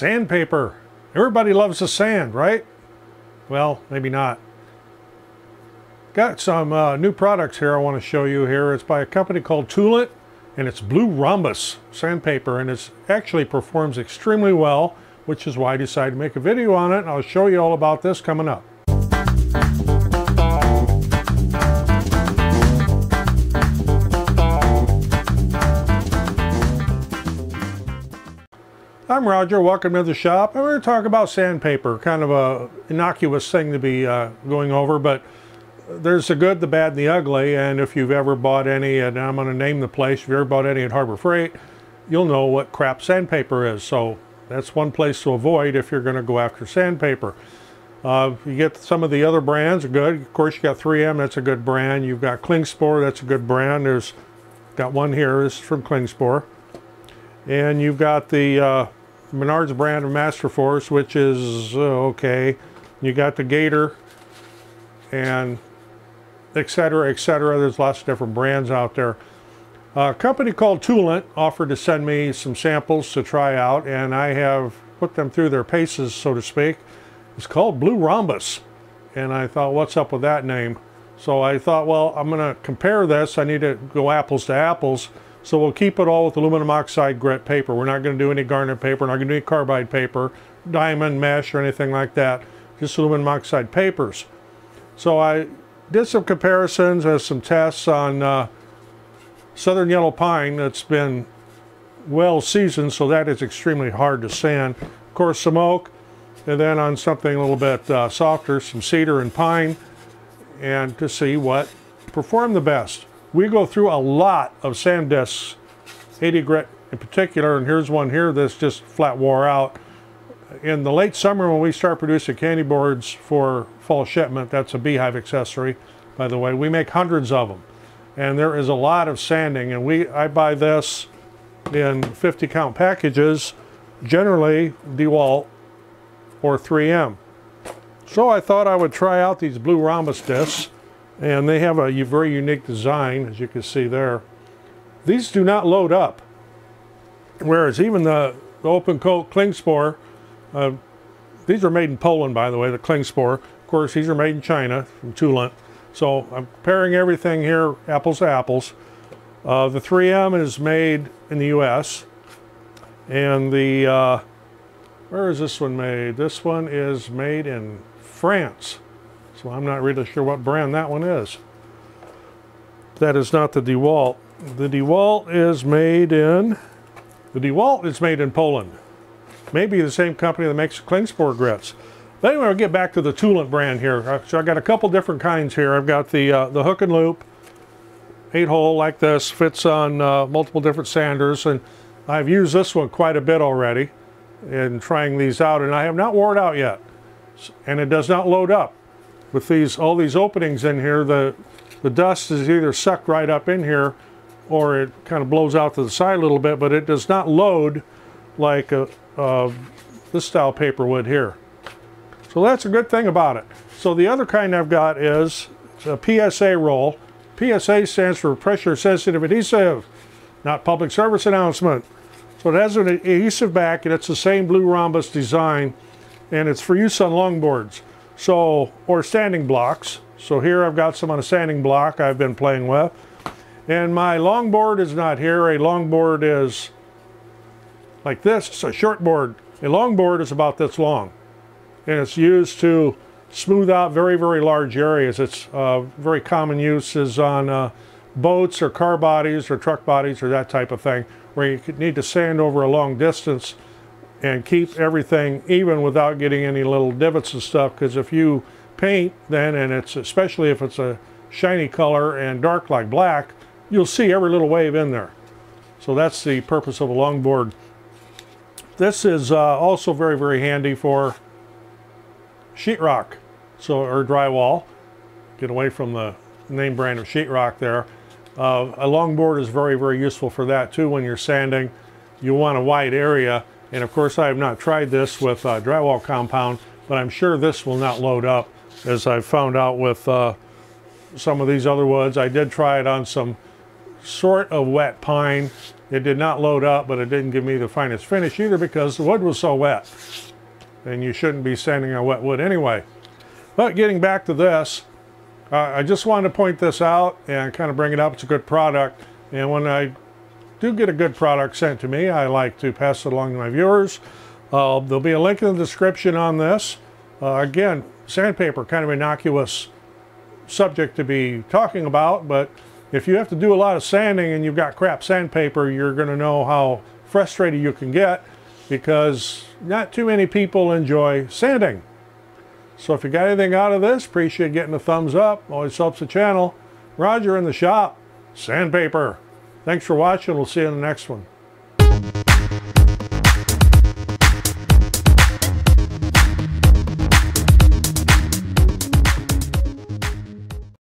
Sandpaper. Everybody loves the sand, right? Well, maybe not. Got some new products here I want to show you here. It's by a company called Toolant, and it's Blue Rhombus sandpaper, and it actually performs extremely well, which is why I decided to make a video on it, and I'll show you all about this coming up. I'm Roger, welcome to the shop. I'm going to talk about sandpaper, kind of a innocuous thing to be going over, but there's the good, the bad, and the ugly, and if you've ever bought any, and I'm going to name the place, if you've ever bought any at Harbor Freight, you'll know what crap sandpaper is, so that's one place to avoid if you're going to go after sandpaper. You get some of the other brands are good. Of course, you got 3M, that's a good brand. You've got Klingspor, that's a good brand. There's got one here, this is from Klingspor. And you've got the Menards brand of Masterforce, which is okay. You got the Gator, and etc., etc. There's lots of different brands out there. A company called Toolant offered to send me some samples to try out, and I have put them through their paces, so to speak. It's called Blue Rhombus, and I thought, what's up with that name? So I thought, well, I'm going to compare this. I need to go apples to apples. So we'll keep it all with aluminum oxide grit paper. We're not going to do any garnet paper, we're not going to do any carbide paper, diamond mesh, or anything like that. Just aluminum oxide papers. So I did some comparisons and some tests on southern yellow pine that's been well seasoned, so that is extremely hard to sand. Of course, some oak, and then on something a little bit softer, some cedar and pine, and to see what performed the best. We go through a lot of sand discs, 80 grit in particular, and here's one here that's just flat wore out. In the late summer when we start producing candy boards for fall shipment, that's a beehive accessory, by the way, we make hundreds of them. And there is a lot of sanding, and I buy this in 50 count packages, generally DeWalt or 3M. So I thought I would try out these Blue Rhombus discs. And they have a very unique design, as you can see there. These do not load up, whereas even the open coat Klingspor, these are made in Poland, by the way, the Klingspor. Of course, these are made in China from Toolant. So I'm comparing everything here, apples to apples. The 3M is made in the US, and the, where is this one made? This one is made in France. So I'm not really sure what brand that one is. That is not the DeWalt. The DeWalt is made in Poland. Maybe the same company that makes Klingspor grits. But anyway, I'll get back to the Toolant brand here. So I got a couple different kinds here. I've got the hook and loop, 8-hole like this, fits on multiple different sanders, and I've used this one quite a bit already in trying these out, and I have not worn it out yet. And it does not load up. With all these openings in here, the dust is either sucked right up in here or it kind of blows out to the side a little bit, but it does not load like this style paper would here. So that's a good thing about it. So the other kind I've got is a PSA roll. PSA stands for pressure sensitive adhesive, not public service announcement. So it has an adhesive back, and it's the same Blue Rhombus design, and it's for use on longboards. So, or standing blocks. So here I've got some on a standing block I've been playing with. And my longboard is not here. A longboard is like this. It's a short board. A longboard is about this long. And it's used to smooth out very, very large areas. It's very common use is on boats or car bodies or truck bodies or that type of thing, where you could need to sand over a long distance and keep everything even without getting any little divots and stuff, because if you paint then, and it's especially if it's a shiny color and dark like black, you'll see every little wave in there. So that's the purpose of a longboard. This is also very, very handy for sheetrock, or drywall. Get away from the name brand of sheetrock there. A longboard is very, very useful for that too. When you're sanding, you want a wide area. And of course, I have not tried this with drywall compound, but I'm sure this will not load up, as I've found out with some of these other woods. I did try it on some sort of wet pine. It did not load up, but it didn't give me the finest finish either because the wood was so wet. And you shouldn't be sanding a wet wood anyway. But getting back to this, I just wanted to point this out and kind of bring it up. It's a good product. And when I do get a good product sent to me, I like to pass it along to my viewers. There'll be a link in the description on this. Again, sandpaper, kind of innocuous subject to be talking about, but if you have to do a lot of sanding and you've got crap sandpaper, you're going to know how frustrated you can get because not too many people enjoy sanding. So if you got anything out of this, appreciate getting a thumbs up. Always helps the channel. Roger in the shop. Sandpaper. Thanks for watching. We'll see you in the next one.